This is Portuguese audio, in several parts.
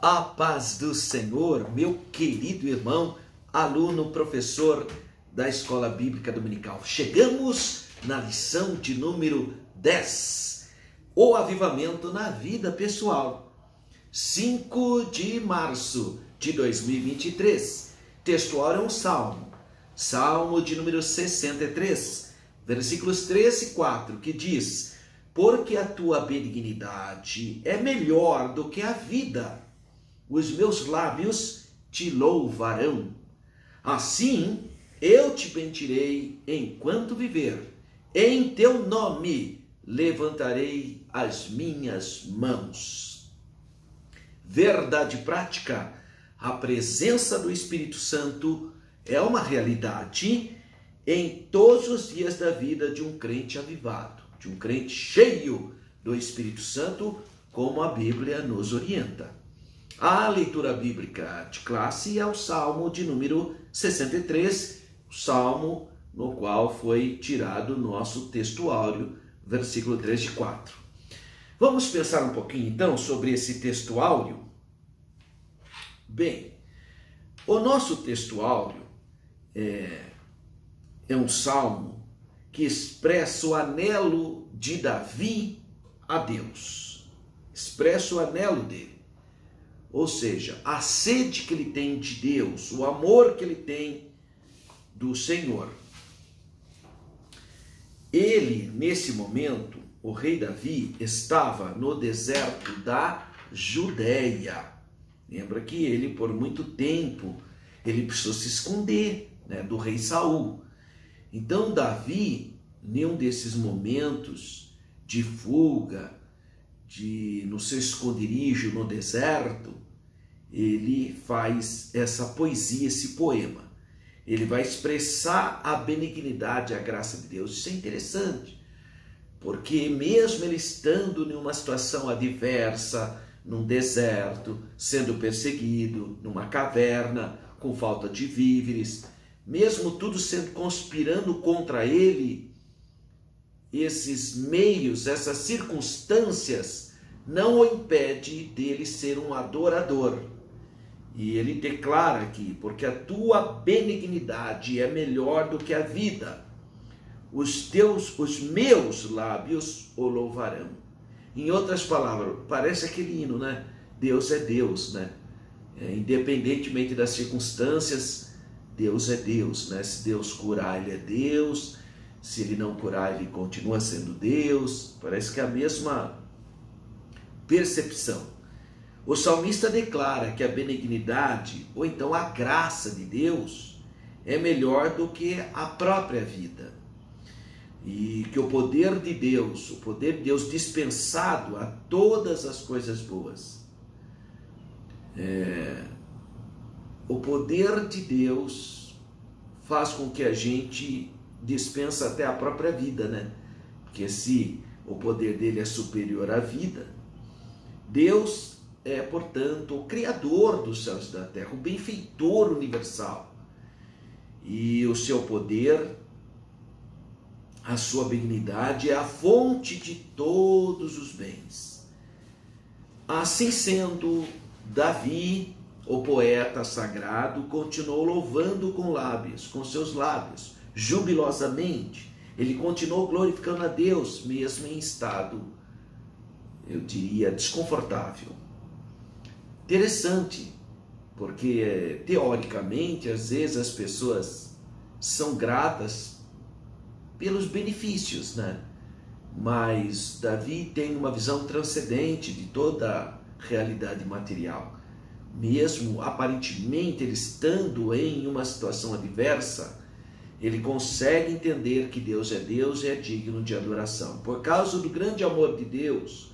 A paz do Senhor, meu querido irmão, aluno, professor da Escola Bíblica Dominical. Chegamos na lição de número 10, o avivamento na vida pessoal. 5 de março de 2023, textual é um salmo. Salmo de número 63, versículos 3 e 4, que diz: porque a tua benignidade é melhor do que a vida, os meus lábios te louvarão. Assim eu te bendirei enquanto viver, em teu nome levantarei as minhas mãos. Verdade prática, a presença do Espírito Santo é uma realidade em todos os dias da vida de um crente avivado, de um crente cheio do Espírito Santo, como a Bíblia nos orienta. A leitura bíblica de classe é o Salmo de número 63, o Salmo no qual foi tirado o nosso textuário, versículo 3 e 4. Vamos pensar um pouquinho então sobre esse textuário? Bem, o nosso textuário é um salmo que expressa o anelo de Davi a Deus. Expressa o anelo dele. Ou seja, a sede que ele tem de Deus, o amor que ele tem do Senhor. Ele, nesse momento, o rei Davi, estava no deserto da Judéia. Lembra que ele, por muito tempo, ele precisou se esconder, do rei Saul. Então, Davi, em um desses momentos de fuga, no seu esconderijo no deserto, ele faz essa poesia, esse poema. Ele vai expressar a benignidade, a graça de Deus. Isso é interessante, porque mesmo ele estando em uma situação adversa, num deserto, sendo perseguido, numa caverna, com falta de víveres, mesmo tudo sendo conspirando contra ele, esses meios, essas circunstâncias, não o impede dele ser um adorador. E ele declara aqui: porque a tua benignidade é melhor do que a vida, os meus lábios o louvarão. Em outras palavras, parece aquele hino, Deus é Deus, independentemente das circunstâncias, Deus é Deus, Se Deus curar, ele é Deus. Se ele não curar, ele continua sendo Deus. Parece que é a mesma percepção. O salmista declara que a benignidade, ou então a graça de Deus, é melhor do que a própria vida. E que o poder de Deus dispensado a todas as coisas boas. O poder de Deus faz com que a gente dispensa até a própria vida, Porque se o poder dele é superior à vida, Deus é, portanto, o Criador dos céus e da terra, o benfeitor universal. E o seu poder, a sua benignidade é a fonte de todos os bens. Assim sendo, Davi, o poeta sagrado, continuou louvando com seus lábios, jubilosamente. Ele continuou glorificando a Deus, mesmo em estado, eu diria, desconfortável. Interessante, porque teoricamente, às vezes as pessoas são gratas pelos benefícios, Mas Davi tem uma visão transcendente de toda a realidade material. Mesmo aparentemente ele estando em uma situação adversa, ele consegue entender que Deus e é digno de adoração. Por causa do grande amor de Deus,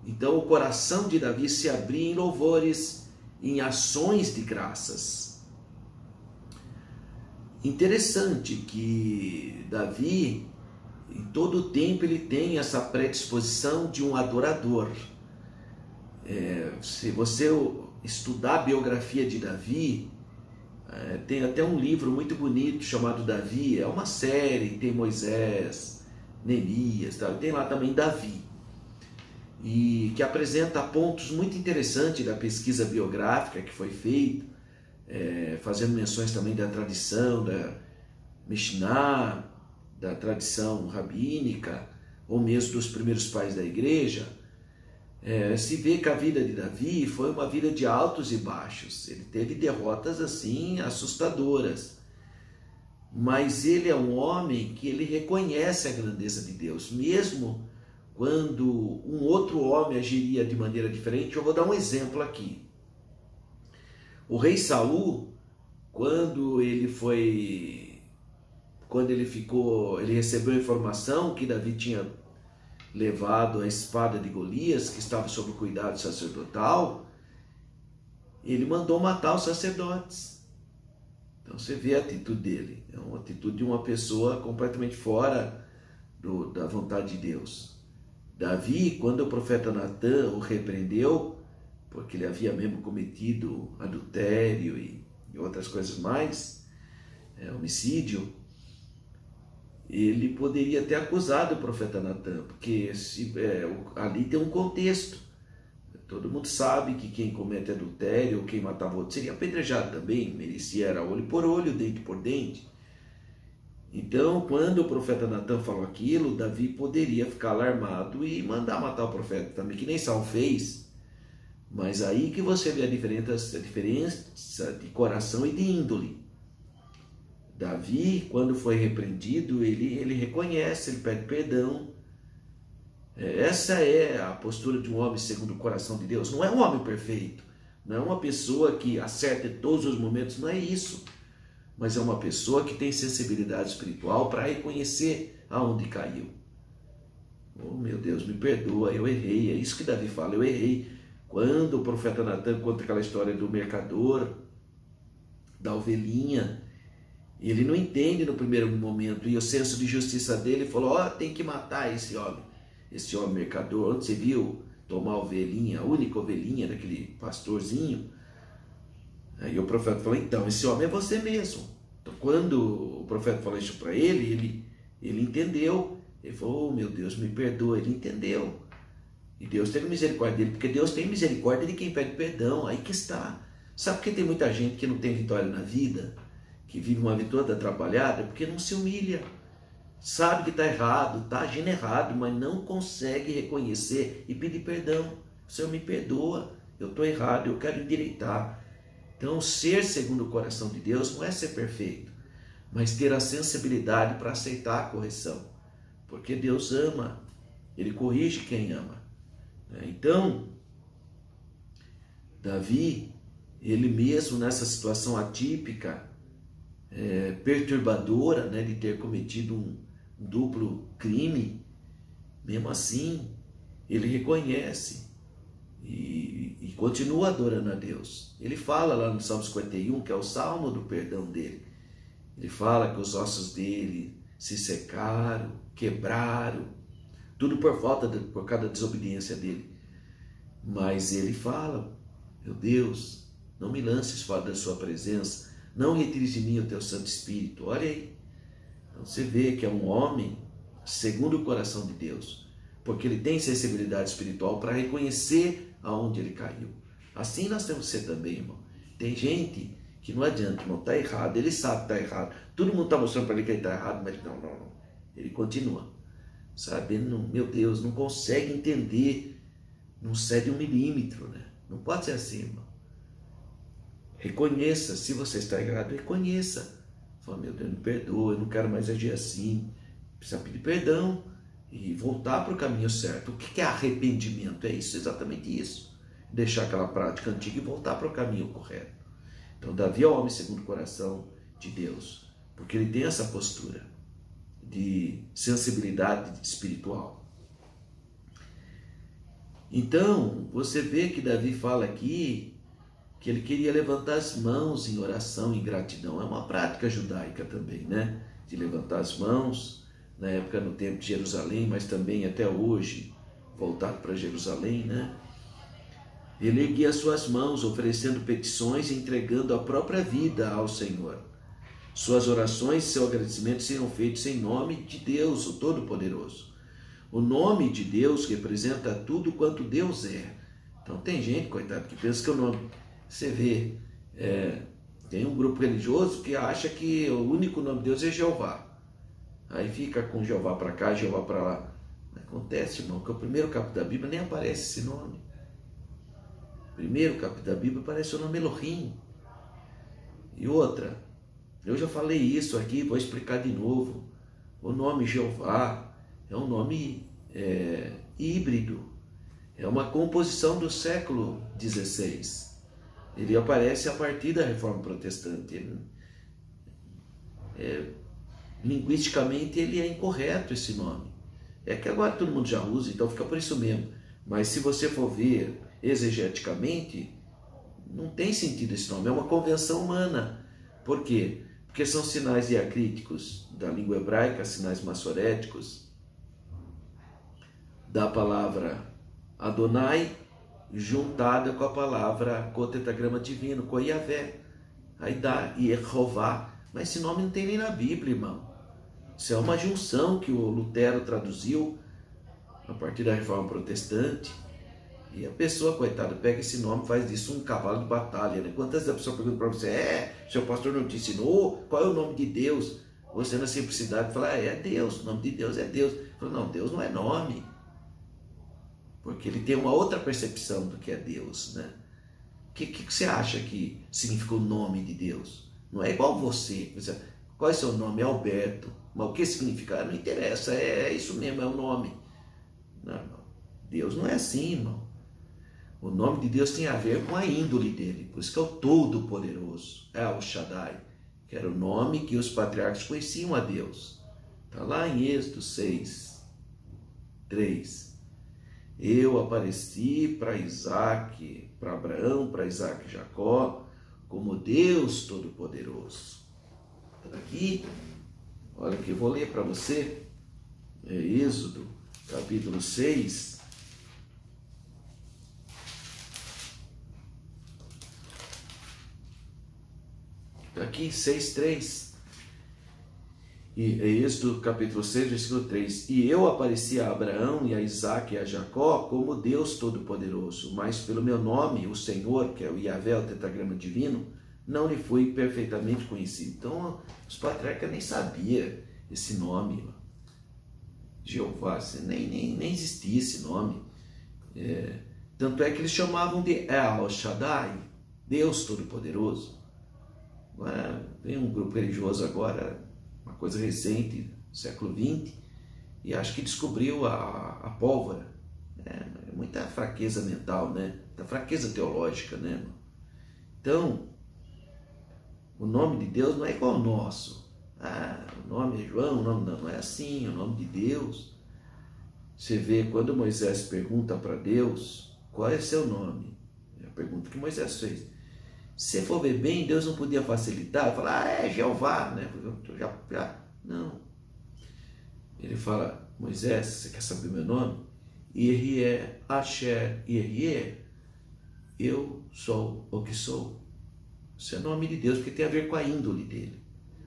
então o coração de Davi se abria em louvores, em ações de graças. Interessante que Davi, em todo o tempo, ele tem essa predisposição de um adorador. Se você estudar a biografia de Davi, tem até um livro muito bonito chamado Davi, é uma série, tem Moisés, Neemias, tem lá também Davi. e que apresenta pontos muito interessantes da pesquisa biográfica que foi feita, fazendo menções também da tradição, da Mishnah, da tradição rabínica, ou mesmo dos primeiros pais da igreja. Se vê que a vida de Davi foi uma vida de altos e baixos. Ele teve derrotas assim assustadoras, mas ele é um homem que ele reconhece a grandeza de Deus, mesmo quando um outro homem agiria de maneira diferente. Eu vou dar um exemplo aqui. O rei Saul, quando ele recebeu a informação que Davi tinha levado a espada de Golias, que estava sob o cuidado sacerdotal, ele mandou matar os sacerdotes. Então você vê a atitude dele, é uma atitude de uma pessoa completamente fora da vontade de Deus. Davi, quando o profeta Natan o repreendeu, porque ele havia mesmo cometido adultério e outras coisas mais, homicídio, ele poderia ter acusado o profeta Natan, porque ali tem um contexto. Todo mundo sabe que quem comete adultério ou quem matava outro seria apedrejado também, merecia era olho por olho, dente por dente. Então, quando o profeta Natan falou aquilo, Davi poderia ficar alarmado e mandar matar o profeta também, que nem Saul fez. Mas aí que você vê a diferença de coração e de índole. Davi, quando foi repreendido, ele reconhece, ele pede perdão. Essa é a postura de um homem segundo o coração de Deus. Não é um homem perfeito, não é uma pessoa que acerta em todos os momentos, não é isso. Mas é uma pessoa que tem sensibilidade espiritual para reconhecer aonde caiu. Oh, meu Deus, me perdoa, eu errei. É isso que Davi fala, eu errei. Quando o profeta Natan conta aquela história do mercador, da ovelhinha, ele não entende no primeiro momento, e o senso de justiça dele falou, tem que matar esse homem mercador. Onde você viu tomar a ovelhinha, a única ovelhinha daquele pastorzinho? Aí o profeta falou, então, esse homem é você mesmo. Então, quando o profeta falou isso para ele entendeu. Ele falou, meu Deus, me perdoa. Ele entendeu. E Deus teve misericórdia dele, porque Deus tem misericórdia de quem pede perdão. Aí que está. Sabe por que tem muita gente que não tem vitória na vida, que vive uma vida toda atrapalhada? Porque não se humilha. Sabe que está errado, está agindo errado, mas não consegue reconhecer e pedir perdão. O Senhor me perdoa, eu estou errado, eu quero endireitar. Então, ser segundo o coração de Deus não é ser perfeito, mas ter a sensibilidade para aceitar a correção. Porque Deus ama, Ele corrige quem ama. Então, Davi, ele mesmo nessa situação atípica, perturbadora, de ter cometido um duplo crime, mesmo assim, ele reconhece e continua adorando a Deus. Ele fala lá no Salmo 51, que é o salmo do perdão dele. Ele fala que os ossos dele se secaram, quebraram, tudo por causa da desobediência dele. Mas ele fala, meu Deus, não me lances fora da sua presença, não retires de mim o teu Santo Espírito. Olha aí, então você vê que é um homem segundo o coração de Deus, porque ele tem sensibilidade espiritual para reconhecer aonde ele caiu. Assim nós temos que ser também, irmão. Tem gente que não adianta, irmão, está errado, ele sabe que está errado, todo mundo está mostrando para ele que ele está errado, mas não, ele continua, sabe, ele não, meu Deus, não consegue entender, não cede 1 milímetro, não pode ser assim, irmão. Reconheça, se você está errado, reconheça, fala, meu Deus, me perdoa, eu não quero mais agir assim, precisa pedir perdão e voltar para o caminho certo. O que é arrependimento? É isso, exatamente isso, deixar aquela prática antiga e voltar para o caminho correto. Então Davi é o homem segundo o coração de Deus, porque ele tem essa postura de sensibilidade espiritual. Então você vê que Davi fala aqui que ele queria levantar as mãos em oração e gratidão. É uma prática judaica também, de levantar as mãos, na época no templo de Jerusalém, mas também até hoje, voltado para Jerusalém, Ele erguia as suas mãos, oferecendo petições e entregando a própria vida ao Senhor. Suas orações e seu agradecimento seriam feitos em nome de Deus, o Todo-Poderoso. O nome de Deus representa tudo quanto Deus é. Então tem gente, coitado, que pensa que o nome... Você vê, tem um grupo religioso que acha que o único nome de Deus é Jeová. Aí fica com Jeová para cá, Jeová para lá. Acontece, irmão, que o primeiro capítulo da Bíblia nem aparece esse nome. Primeiro capítulo da Bíblia aparece o nome Elohim. E outra, eu já falei isso aqui, vou explicar de novo. O nome Jeová é um nome híbrido. É uma composição do século XVI. Ele aparece a partir da Reforma Protestante. Linguisticamente ele é incorreto esse nome. É que agora todo mundo já usa, então fica por isso mesmo. Mas se você for ver exegeticamente, não tem sentido esse nome. É uma convenção humana. Por quê? Porque são sinais diacríticos da língua hebraica, sinais massoréticos, da palavra Adonai, juntada com a palavra cotetragrama divino, com Yahvé. Aí dá Yehová. Mas esse nome não tem nem na Bíblia, irmão. Isso é uma junção que o Lutero traduziu a partir da Reforma Protestante. E a pessoa, coitada, pega esse nome e faz disso um cavalo de batalha, né? Quantas vezes a pessoa pergunta para você, seu pastor não te ensinou? Qual é o nome de Deus? Você na simplicidade fala, é Deus, o nome de Deus é Deus. Fala, não, Deus não é nome. Porque ele tem uma outra percepção do que é Deus, né? O que você acha que significa o nome de Deus? Não é igual você. Qual é o seu nome? É Alberto. Mas o que significa? Não interessa, é isso mesmo, é o nome. Não, Deus não é assim, irmão. O nome de Deus tem a ver com a índole dele, por isso que é o Todo-Poderoso, é o Shaddai, que era o nome que os patriarcas conheciam a Deus. Está lá em Êxodo 6, 3. Eu apareci para Isaac, para Abraão, para Isaac e Jacó, como Deus Todo-Poderoso. Aqui, olha que eu vou ler para você, Êxodo, capítulo 6, aqui 6:3, e Êxodo capítulo 6, versículo 3, e eu apareci a Abraão e a Isaac e a Jacó como Deus Todo-Poderoso, mas pelo meu nome, o Senhor, que é o Yahvé, o tetragrama divino, não lhe fui perfeitamente conhecido. Então os patriarcas nem sabiam esse nome, Jeová, nem existia esse nome. Tanto é que eles chamavam de El Shaddai, Deus Todo-Poderoso. Agora, tem um grupo religioso agora, uma coisa recente, século XX, e acho que descobriu a pólvora. Muita fraqueza mental, né? Muita fraqueza teológica, né? Então, o nome de Deus não é igual ao nosso. O nome é João, o nome não é assim, o nome de Deus. Você vê, quando Moisés pergunta para Deus, qual é seu nome? É a pergunta que Moisés fez. Se for ver bem, Deus não podia facilitar, falar, é Jeová, né? Não. Ele fala, Moisés, você quer saber meu nome? Yehie, Asher, Yehie, eu sou o que sou. Isso é nome de Deus, porque tem a ver com a índole dele,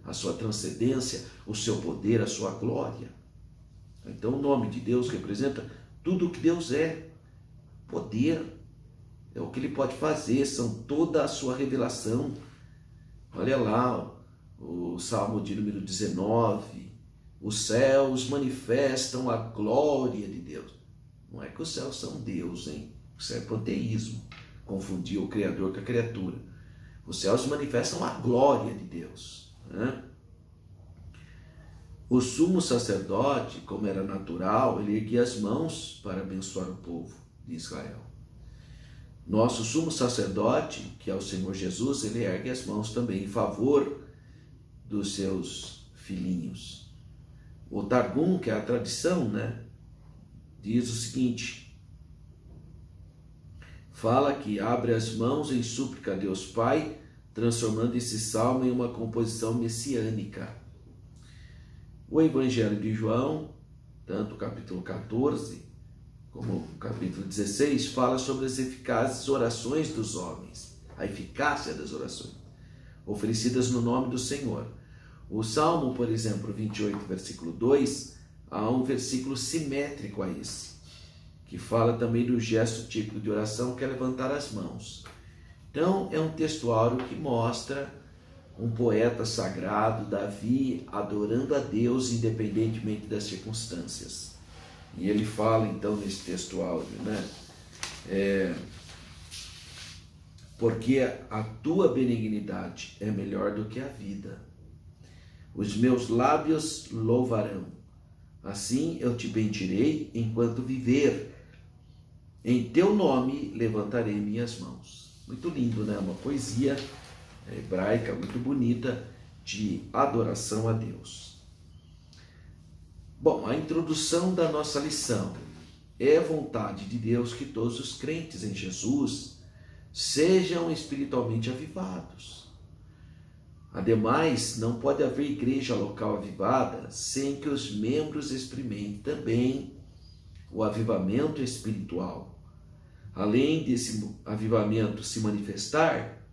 a sua transcendência, o seu poder, a sua glória. Então o nome de Deus representa tudo o que Deus é, poder, é o que ele pode fazer, são toda a sua revelação. Olha lá, o Salmo de número 19, os céus manifestam a glória de Deus. Não é que os céus são Deus, hein? Isso é panteísmo, confundir o Criador com a criatura. Os céus manifestam a glória de Deus, né? O sumo sacerdote, como era natural, ele erguia as mãos para abençoar o povo de Israel. Nosso sumo sacerdote, que é o Senhor Jesus, ele ergue as mãos também em favor dos seus filhinhos. O Targum, que é a tradição, né, diz o seguinte, fala que abre as mãos em súplica a Deus Pai, transformando esse salmo em uma composição messiânica. O Evangelho de João, tanto o capítulo 14 como o capítulo 16, fala sobre as eficazes orações dos homens, a eficácia das orações oferecidas no nome do Senhor. O Salmo, por exemplo, 28, versículo 2, há um versículo simétrico a esse, que fala também do gesto típico de oração, que é levantar as mãos. Então, é um textuário que mostra um poeta sagrado, Davi, adorando a Deus independentemente das circunstâncias. E ele fala, então, nesse texto áudio, porque a tua benignidade é melhor do que a vida. Os meus lábios louvarão. Assim eu te bendirei enquanto viver. Em teu nome levantarei minhas mãos. Muito lindo, né? Uma poesia hebraica muito bonita de adoração a Deus. Bom, a introdução da nossa lição. É vontade de Deus que todos os crentes em Jesus sejam espiritualmente avivados. Ademais, não pode haver igreja local avivada sem que os membros experimentem também o avivamento espiritual. Além desse avivamento se manifestar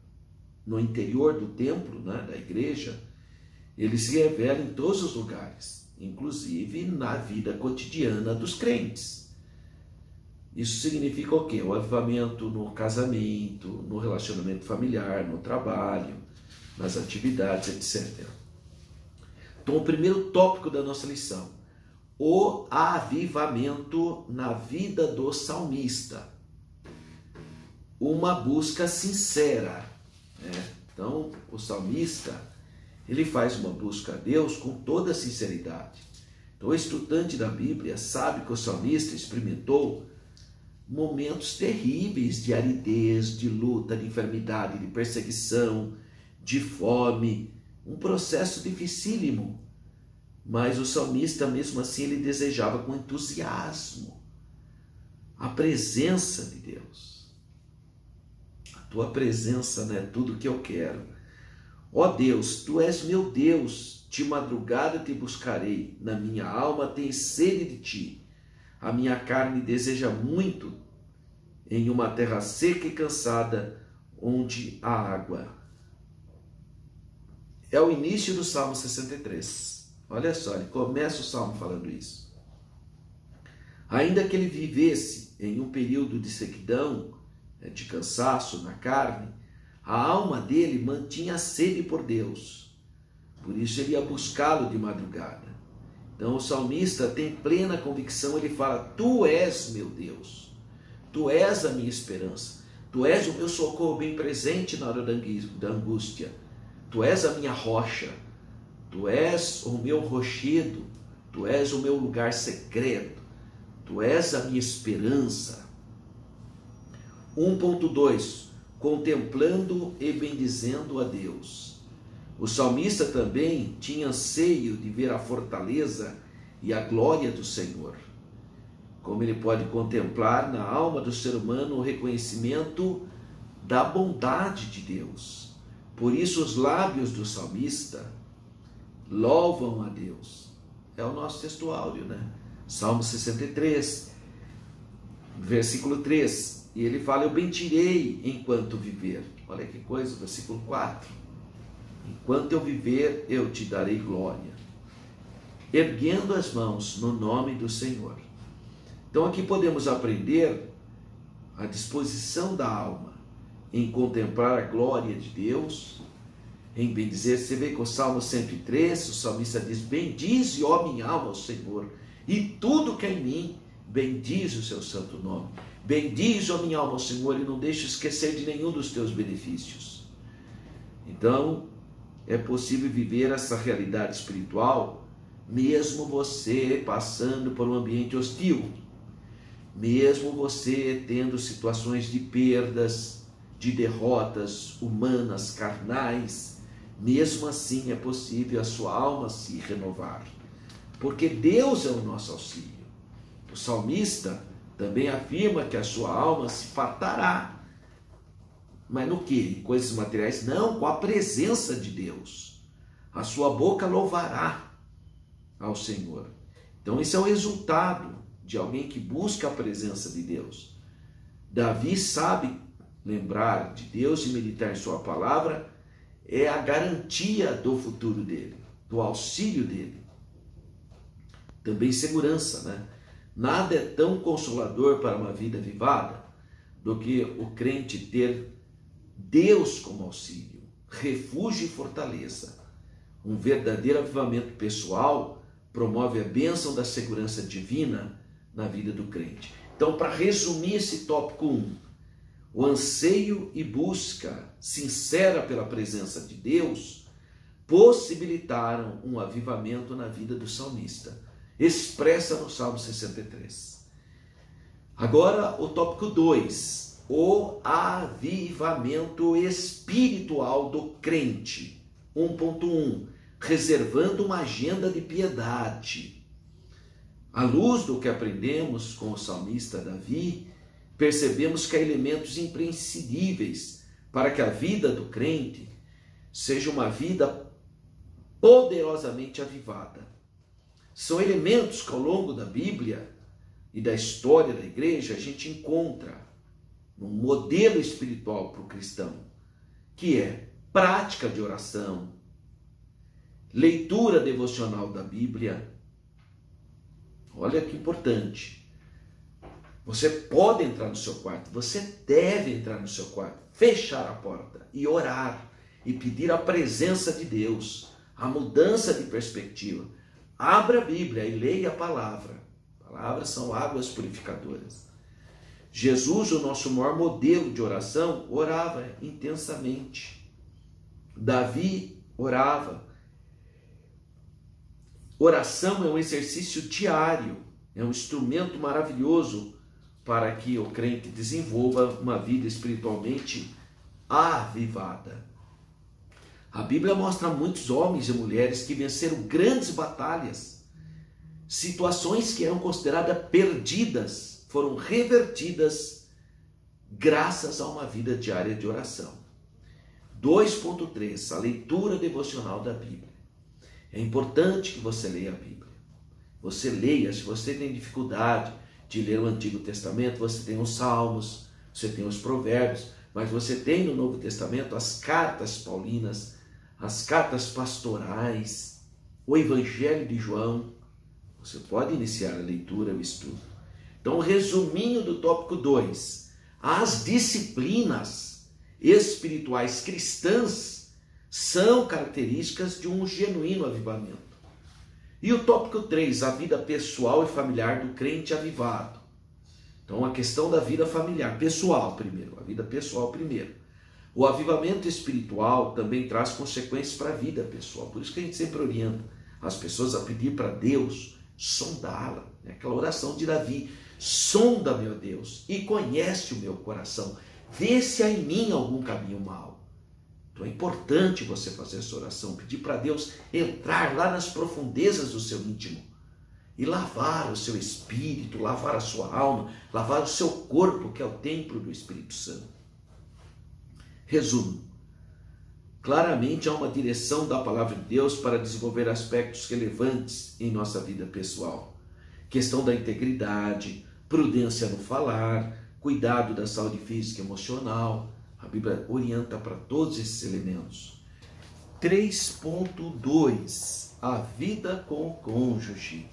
no interior do templo, da igreja, ele se revela em todos os lugares, inclusive na vida cotidiana dos crentes. Isso significa o quê? O avivamento no casamento, no relacionamento familiar, no trabalho, nas atividades, etc. Então, o primeiro tópico da nossa lição, o avivamento na vida do salmista. Uma busca sincera. Então, o salmista, ele faz uma busca a Deus com toda a sinceridade. Então, o estudante da Bíblia sabe que o salmista experimentou momentos terríveis de aridez, de luta, de enfermidade, de perseguição, de fome, um processo dificílimo. Mas o salmista, mesmo assim, ele desejava com entusiasmo a presença de Deus. A tua presença é tudo que eu quero. Ó Deus, tu és meu Deus, de madrugada te buscarei, na minha alma tem sede de ti. A minha carne deseja muito em uma terra seca e cansada, onde há água. É o início do Salmo 63. Olha só, ele começa o Salmo falando isso. Ainda que ele vivesse em um período de sequidão, de cansaço na carne, a alma dele mantinha sede por Deus. Por isso ele ia buscá-lo de madrugada. Então o salmista tem plena convicção, ele fala, tu és meu Deus, tu és a minha esperança, tu és o meu socorro bem presente na hora da angústia, tu és a minha rocha, tu és o meu rochedo, tu és o meu lugar secreto, tu és a minha esperança. 1.2 Contemplando e bendizendo a Deus. O salmista também tinha anseio de ver a fortaleza e a glória do Senhor. Como ele pode contemplar na alma do ser humano o reconhecimento da bondade de Deus. Por isso os lábios do salmista louvam a Deus. É o nosso texto áudio, Salmo 63, versículo 3. E ele fala, eu bendirei enquanto viver. Olha que coisa, versículo 4. Enquanto eu viver, eu te darei glória, erguendo as mãos no nome do Senhor. Então aqui podemos aprender a disposição da alma em contemplar a glória de Deus, em bendizer. Você vê que o Salmo 103, o salmista diz, bendize, ó minha alma, ao Senhor, e tudo que é em mim, bendize o seu santo nome. Bendize, ó minha alma, ao Senhor, e não deixe esquecer de nenhum dos teus benefícios. Então, é possível viver essa realidade espiritual, mesmo você passando por um ambiente hostil, mesmo você tendo situações de perdas, de derrotas humanas, carnais, mesmo assim é possível a sua alma se renovar, porque Deus é o nosso auxílio. O salmista também afirma que a sua alma se fartará. Mas no que? Em coisas materiais? Não, com a presença de Deus. A sua boca louvará ao Senhor. Então esse é o resultado de alguém que busca a presença de Deus. Davi sabe lembrar de Deus e meditar em sua palavra, é a garantia do futuro dele, do auxílio dele. também segurança, né? Nada é tão consolador para uma vida avivada do que o crente ter Deus como auxílio, refúgio e fortaleza. Um verdadeiro avivamento pessoal promove a bênção da segurança divina na vida do crente. Então, para resumir esse tópico 1, o anseio e busca sincera pela presença de Deus possibilitaram um avivamento na vida do salmista, expressa no Salmo 63. Agora, o tópico 2, o avivamento espiritual do crente. 1.1, reservando uma agenda de piedade. À luz do que aprendemos com o salmista Davi, percebemos que há elementos imprescindíveis para que a vida do crente seja uma vida poderosamente avivada. São elementos que ao longo da Bíblia e da história da igreja a gente encontra um modelo espiritual para o cristão, que é prática de oração, leitura devocional da Bíblia. Olha que importante. Você pode entrar no seu quarto, você deve entrar no seu quarto, fechar a porta e orar e pedir a presença de Deus, a mudança de perspectiva. Abra a Bíblia e leia a palavra. Palavras são águas purificadoras. Jesus, o nosso maior modelo de oração, orava intensamente. Davi orava. Oração é um exercício diário, é um instrumento maravilhoso para que o crente desenvolva uma vida espiritualmente avivada. A Bíblia mostra muitos homens e mulheres que venceram grandes batalhas. Situações que eram consideradas perdidas foram revertidas graças a uma vida diária de oração. 2.3, a leitura devocional da Bíblia. É importante que você leia a Bíblia. Você leia, se você tem dificuldade de ler o Antigo Testamento, você tem os Salmos, você tem os Provérbios, mas você tem no Novo Testamento as cartas paulinas, as cartas pastorais, o Evangelho de João. Você pode iniciar a leitura e o estudo. Então, resuminho do tópico 2. As disciplinas espirituais cristãs são características de um genuíno avivamento. E o tópico 3, a vida pessoal e familiar do crente avivado. Então, a questão da vida familiar, pessoal primeiro, a vida pessoal primeiro. O avivamento espiritual também traz consequências para a vida pessoal. Por isso que a gente sempre orienta as pessoas a pedir para Deus sondá-la. Aquela oração de Davi: sonda-me, ó Deus, e conhece o meu coração. Vê se há em mim algum caminho mau. Então é importante você fazer essa oração, pedir para Deus entrar lá nas profundezas do seu íntimo e lavar o seu espírito, lavar a sua alma, lavar o seu corpo, que é o templo do Espírito Santo. Resumo. Claramente há uma direção da palavra de Deus para desenvolver aspectos relevantes em nossa vida pessoal. Questão da integridade, prudência no falar, cuidado da saúde física e emocional. A Bíblia orienta para todos esses elementos. 3.2, a vida com o cônjuge.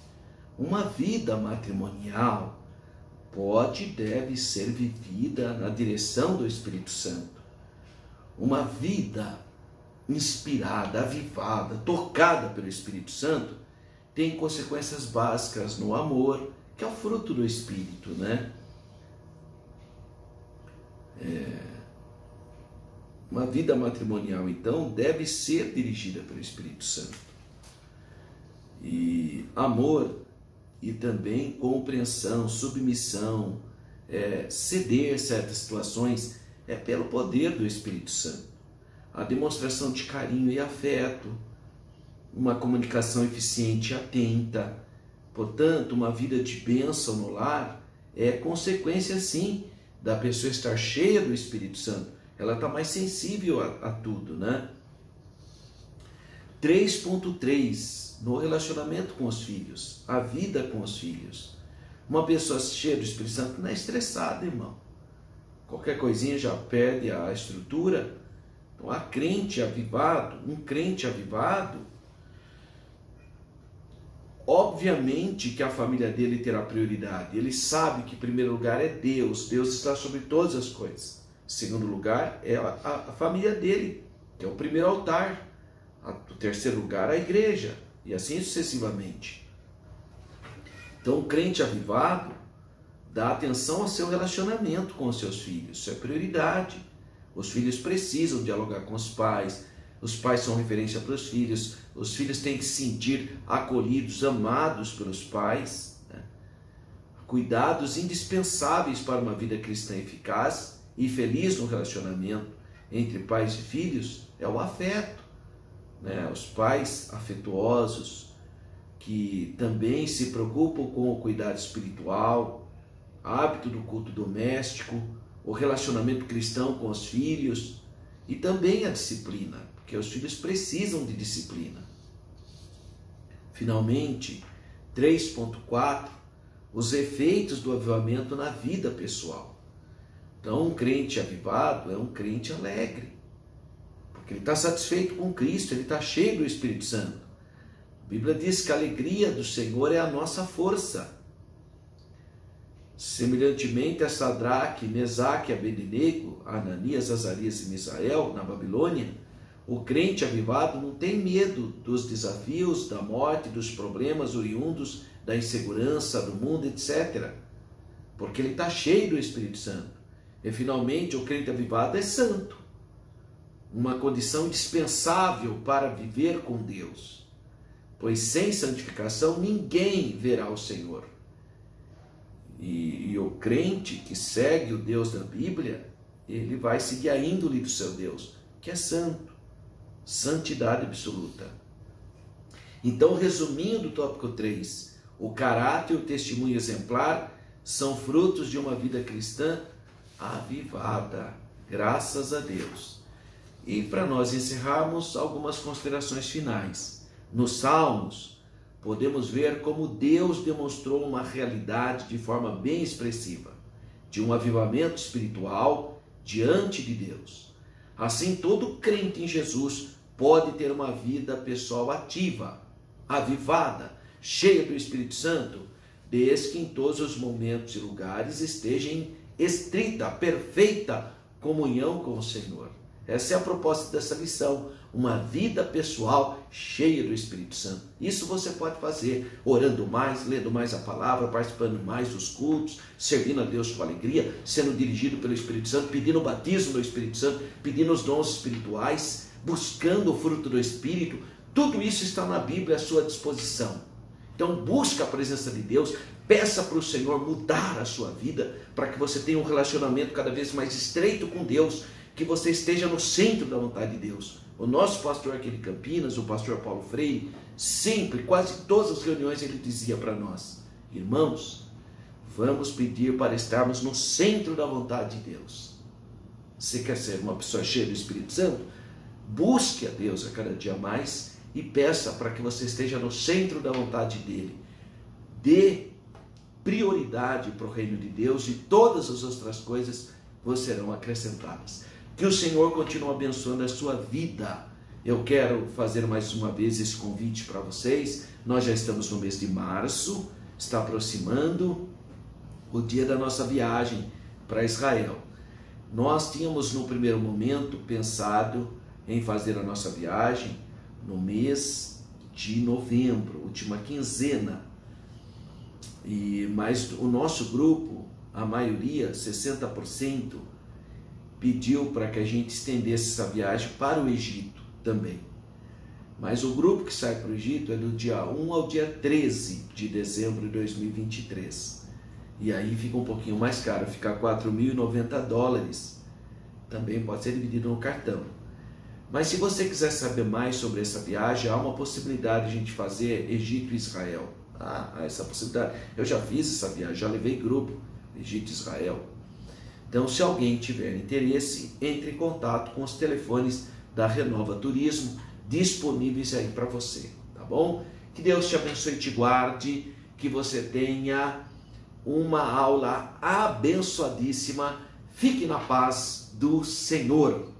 Uma vida matrimonial pode e deve ser vivida na direção do Espírito Santo. Uma vida inspirada, avivada, tocada pelo Espírito Santo, tem consequências básicas no amor, que é o fruto do Espírito, né? Uma vida matrimonial, então, deve ser dirigida pelo Espírito Santo. E amor e também compreensão, submissão, ceder certas situações, é pelo poder do Espírito Santo. A demonstração de carinho e afeto, uma comunicação eficiente e atenta. Portanto, uma vida de bênção no lar é consequência, sim, da pessoa estar cheia do Espírito Santo. Ela está mais sensível a tudo, né? 3.3, no relacionamento com os filhos, a vida com os filhos. Uma pessoa cheia do Espírito Santo não é estressada, irmão. Qualquer coisinha já perde a estrutura. Então, um crente avivado, obviamente que a família dele terá prioridade. Ele sabe que em primeiro lugar é Deus. Deus está sobre todas as coisas. Em segundo lugar é a família dele, que é o primeiro altar. O terceiro lugar a igreja. E assim sucessivamente. Então o crente avivado dá atenção ao seu relacionamento com os seus filhos. Isso é prioridade. Os filhos precisam dialogar com os pais são referência para os filhos têm que se sentir acolhidos, amados pelos pais, né? Cuidados indispensáveis para uma vida cristã eficaz e feliz no relacionamento entre pais e filhos é o afeto, né? Os pais afetuosos, que também se preocupam com o cuidado espiritual, hábito do culto doméstico, o relacionamento cristão com os filhos e também a disciplina, porque os filhos precisam de disciplina. Finalmente, 3.4, os efeitos do avivamento na vida pessoal. Então, um crente avivado é um crente alegre, porque ele está satisfeito com Cristo, ele está cheio do Espírito Santo. A Bíblia diz que a alegria do Senhor é a nossa força. Semelhantemente a Sadraque, Mesaque e Abednego, Ananias, Azarias e Misael, na Babilônia, o crente avivado não tem medo dos desafios, da morte, dos problemas oriundos, da insegurança do mundo, etc. Porque ele está cheio do Espírito Santo. E finalmente o crente avivado é santo, uma condição indispensável para viver com Deus. Pois sem santificação ninguém verá o Senhor. E o crente que segue o Deus da Bíblia, ele vai seguir a índole do seu Deus, que é santo, santidade absoluta. Então, resumindo o tópico 3, o caráter e o testemunho exemplar são frutos de uma vida cristã avivada, graças a Deus. E para nós encerrarmos, algumas considerações finais. Nos Salmos, podemos ver como Deus demonstrou uma realidade de forma bem expressiva, de um avivamento espiritual diante de Deus. Assim, todo crente em Jesus pode ter uma vida pessoal ativa, avivada, cheia do Espírito Santo, desde que em todos os momentos e lugares esteja em estrita, perfeita comunhão com o Senhor. Essa é a proposta dessa lição, uma vida pessoal cheia do Espírito Santo. Isso você pode fazer orando mais, lendo mais a palavra, participando mais dos cultos, servindo a Deus com alegria, sendo dirigido pelo Espírito Santo, pedindo o batismo do Espírito Santo, pedindo os dons espirituais, buscando o fruto do Espírito. Tudo isso está na Bíblia à sua disposição. Então busca a presença de Deus, peça para o Senhor mudar a sua vida, para que você tenha um relacionamento cada vez mais estreito com Deus, que você esteja no centro da vontade de Deus. O nosso pastor aqui de Campinas, o pastor Paulo Freire, sempre, quase todas as reuniões, ele dizia para nós: irmãos, vamos pedir para estarmos no centro da vontade de Deus. Você quer ser uma pessoa cheia do Espírito Santo? Busque a Deus a cada dia mais e peça para que você esteja no centro da vontade dele. Dê prioridade para o reino de Deus e todas as outras coisas vos serão acrescentadas. Que o Senhor continue abençoando a sua vida. Eu quero fazer mais uma vez esse convite para vocês. Nós já estamos no mês de março, está aproximando o dia da nossa viagem para Israel. Nós tínhamos no primeiro momento pensado em fazer a nossa viagem no mês de novembro, última quinzena. Mas o nosso grupo, a maioria, 60%, pediu para que a gente estendesse essa viagem para o Egito também. Mas o grupo que sai para o Egito é do dia 1 ao dia 13 de dezembro de 2023. E aí fica um pouquinho mais caro, fica $4.090. Também pode ser dividido no cartão. Mas se você quiser saber mais sobre essa viagem, há uma possibilidade de a gente fazer Egito e Israel. Essa possibilidade. Eu já fiz essa viagem, já levei grupo, Egito e Israel. Então, se alguém tiver interesse, entre em contato com os telefones da Renova Turismo, disponíveis aí para você, tá bom? Que Deus te abençoe e te guarde, que você tenha uma aula abençoadíssima. Fique na paz do Senhor.